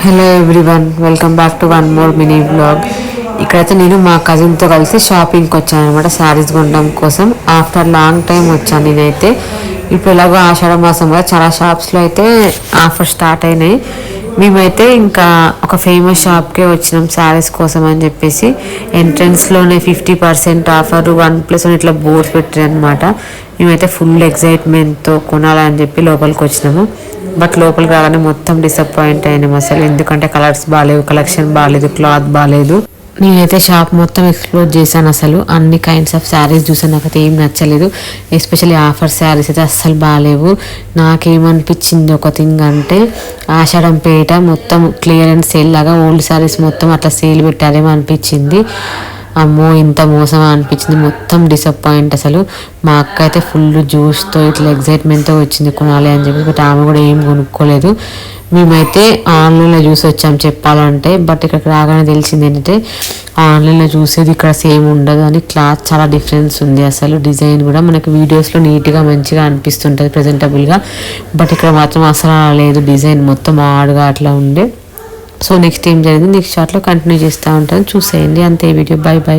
Hello everyone, welcome back to one more mini blog. ఇక్కడైతే నేను మా కజిన్తో కలిసి షాపింగ్కి వచ్చాను అనమాట, శారీస్ కొనడం కోసం. ఆఫ్టర్ లాంగ్ టైం వచ్చాను నేనైతే. ఇప్పుడు ఎలాగో ఆషాఢ మాసం కదా, చాలా షాప్స్లో అయితే ఆఫర్ స్టార్ట్ అయినాయి. మేమైతే ఇంకా ఒక ఫేమస్ షాప్కే వచ్చినాం శారీస్ కోసం అని చెప్పేసి. ఎంట్రన్స్లోనే 50% ఆఫర్, 1+1 ఇట్లా బోర్డ్స్ పెట్టారు అనమాట. మేమైతే ఫుల్ ఎక్సైట్మెంట్తో కొనాలని చెప్పి లోపలికి వచ్చినాము. బట్ లోపలికి రాగానే మొత్తం డిసప్పాయింట్ అయినాం అసలు. ఎందుకంటే కలర్స్ బాగాలేవు, కలెక్షన్ బాగాలేదు, క్లాత్ బాగాలేదు. నేనైతే షాప్ మొత్తం ఎక్స్ప్లోర్ చేశాను అసలు. అన్ని కైండ్స్ ఆఫ్ శారీస్ చూసాను, నాకైతే ఏం నచ్చలేదు. ఎస్పెషల్లీ ఆఫర్ శారీస్ అయితే అస్సలు బాగాలేవు. నాకేమనిపించింది ఒక థింగ్ అంటే, ఆషాఢంపేట మొత్తం క్లియరెన్స్ సేల్ లాగా ఓల్డ్ శారీస్ మొత్తం అట్లా సేల్ పెట్టారేమో అనిపించింది. అమ్మో, ఇంత మోసం అనిపించింది. మొత్తం డిసప్పాయింట్ అసలు. మా అక్క అయితే ఫుల్ జ్యూస్తో ఇట్లా ఎగ్జైట్మెంట్తో వచ్చింది కొనాలి అని చెప్పి. బట్ ఆమె కూడా ఏం కొనుక్కోలేదు. మేమైతే ఆన్లైన్లో చూసి వచ్చాము చెప్పాలంటే. బట్ ఇక్కడికి రాగానే తెలిసింది ఏంటంటే, ఆన్లైన్లో చూసేది ఇక్కడ సేమ్ ఉండదు అని. క్లాత్ చాలా డిఫరెన్స్ ఉంది అసలు. డిజైన్ కూడా మనకి వీడియోస్లో నీట్గా మంచిగా అనిపిస్తుంటుంది ప్రజెంటబుల్గా. బట్ ఇక్కడ మాత్రం అసలు లేదు, డిజైన్ మొత్తం ఆడుగా అట్లా ఉండే. సో నెక్స్ట్ ఏం జరిగింది నెక్స్ట్ షార్ట్లో కంటిన్యూ చేస్తూ ఉంటాను, చూసేయండి. అంతే వీడియో. By by.